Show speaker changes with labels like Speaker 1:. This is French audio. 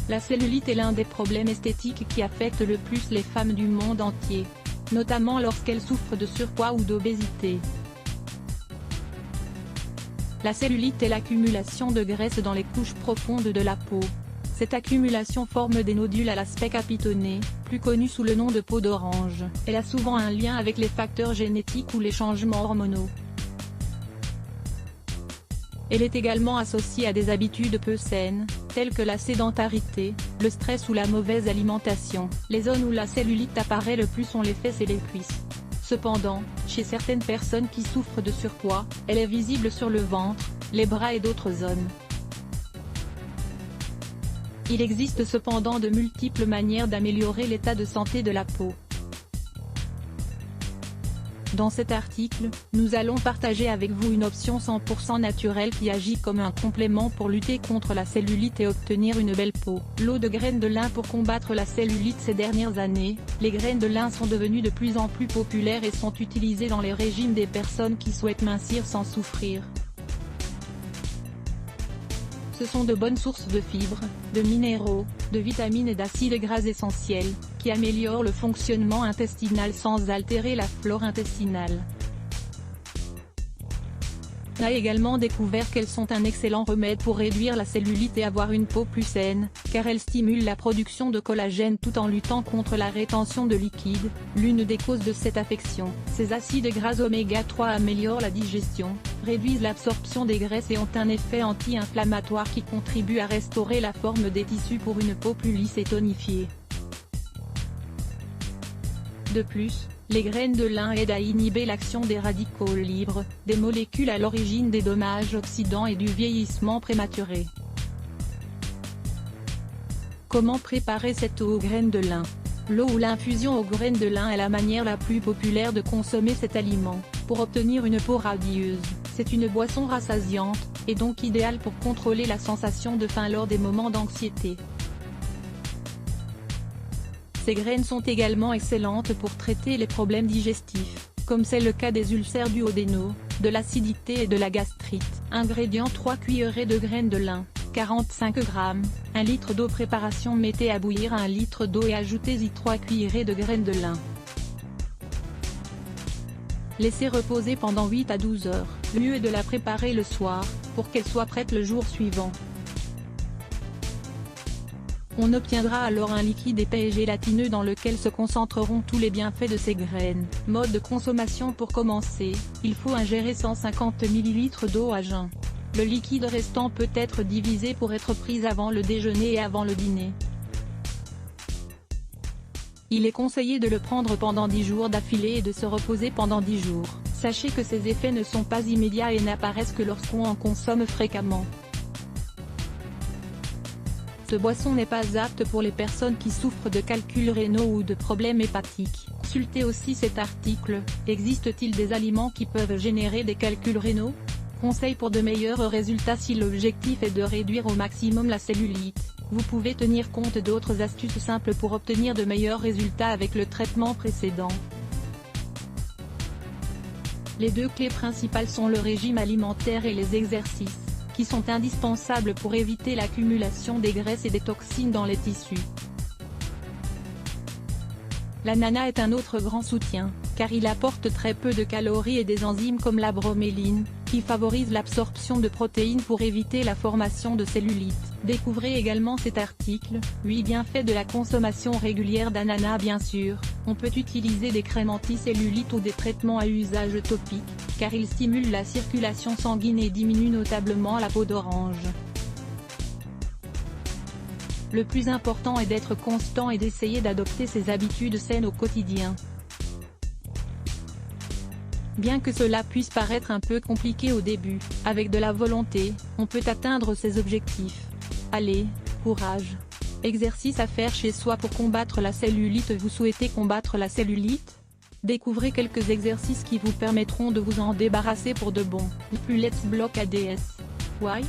Speaker 1: La cellulite est l'un des problèmes esthétiques qui affectent le plus les femmes du monde entier, notamment lorsqu'elles souffrent de surpoids ou d'obésité. La cellulite est l'accumulation de graisse dans les couches profondes de la peau. Cette accumulation forme des nodules à l'aspect capitonné, plus connus sous le nom de peau d'orange. Elle a souvent un lien avec les facteurs génétiques ou les changements hormonaux. Elle est également associée à des habitudes peu saines, telles que la sédentarité, le stress ou la mauvaise alimentation. Les zones où la cellulite apparaît le plus sont les fesses et les cuisses. Cependant, chez certaines personnes qui souffrent de surpoids, elle est visible sur le ventre, les bras et d'autres zones. Il existe cependant de multiples manières d'améliorer l'état de santé de la peau. Dans cet article, nous allons partager avec vous une option 100% naturelle qui agit comme un complément pour lutter contre la cellulite et obtenir une belle peau. L'eau de graines de lin pour combattre la cellulite. Ces dernières années, les graines de lin sont devenues de plus en plus populaires et sont utilisées dans les régimes des personnes qui souhaitent mincir sans souffrir. Ce sont de bonnes sources de fibres, de minéraux, de vitamines et d'acides gras essentiels, qui améliorent le fonctionnement intestinal sans altérer la flore intestinale. On a également découvert qu'elles sont un excellent remède pour réduire la cellulite et avoir une peau plus saine, car elles stimulent la production de collagène tout en luttant contre la rétention de liquide, l'une des causes de cette affection. Ces acides gras oméga 3 améliorent la digestion, réduisent l'absorption des graisses et ont un effet anti-inflammatoire qui contribue à restaurer la forme des tissus pour une peau plus lisse et tonifiée. De plus, les graines de lin aident à inhiber l'action des radicaux libres, des molécules à l'origine des dommages oxydants et du vieillissement prématuré. Comment préparer cette eau aux graines de lin? L'eau ou l'infusion aux graines de lin est la manière la plus populaire de consommer cet aliment, pour obtenir une peau radieuse. C'est une boisson rassasiante, et donc idéale pour contrôler la sensation de faim lors des moments d'anxiété. Ces graines sont également excellentes pour traiter les problèmes digestifs, comme c'est le cas des ulcères dus au déno, de l'acidité et de la gastrite. Ingrédients: 3 cuillerées de graines de lin, 45 g, 1 litre d'eau. Préparation: mettez à bouillir 1 litre d'eau et ajoutez-y 3 cuillerées de graines de lin. Laissez reposer pendant 8 à 12 heures. Le mieux est de la préparer le soir, pour qu'elle soit prête le jour suivant. On obtiendra alors un liquide épais et gélatineux dans lequel se concentreront tous les bienfaits de ces graines. Mode de consommation: pour commencer, il faut ingérer 150 ml d'eau à jeun. Le liquide restant peut être divisé pour être pris avant le déjeuner et avant le dîner. Il est conseillé de le prendre pendant 10 jours d'affilée et de se reposer pendant 10 jours. Sachez que ces effets ne sont pas immédiats et n'apparaissent que lorsqu'on en consomme fréquemment. Cette boisson n'est pas apte pour les personnes qui souffrent de calculs rénaux ou de problèmes hépatiques. Consultez aussi cet article: existe-t-il des aliments qui peuvent générer des calculs rénaux? Conseils pour de meilleurs résultats. Si l'objectif est de réduire au maximum la cellulite, vous pouvez tenir compte d'autres astuces simples pour obtenir de meilleurs résultats avec le traitement précédent. Les deux clés principales sont le régime alimentaire et les exercices, qui sont indispensables pour éviter l'accumulation des graisses et des toxines dans les tissus. L'ananas est un autre grand soutien, car il apporte très peu de calories et des enzymes comme la broméline, qui favorisent l'absorption de protéines pour éviter la formation de cellulite. Découvrez également cet article: 8 bienfaits de la consommation régulière d'ananas. Bien sûr, on peut utiliser des crèmes anti-cellulite ou des traitements à usage topique, car ils stimulent la circulation sanguine et diminuent notablement la peau d'orange. Le plus important est d'être constant et d'essayer d'adopter ces habitudes saines au quotidien. Bien que cela puisse paraître un peu compliqué au début, avec de la volonté, on peut atteindre ses objectifs. Allez, courage! Exercices à faire chez soi pour combattre la cellulite. Vous souhaitez combattre la cellulite? Découvrez quelques exercices qui vous permettront de vous en débarrasser pour de bon. Plus Let's Block ADS. Why?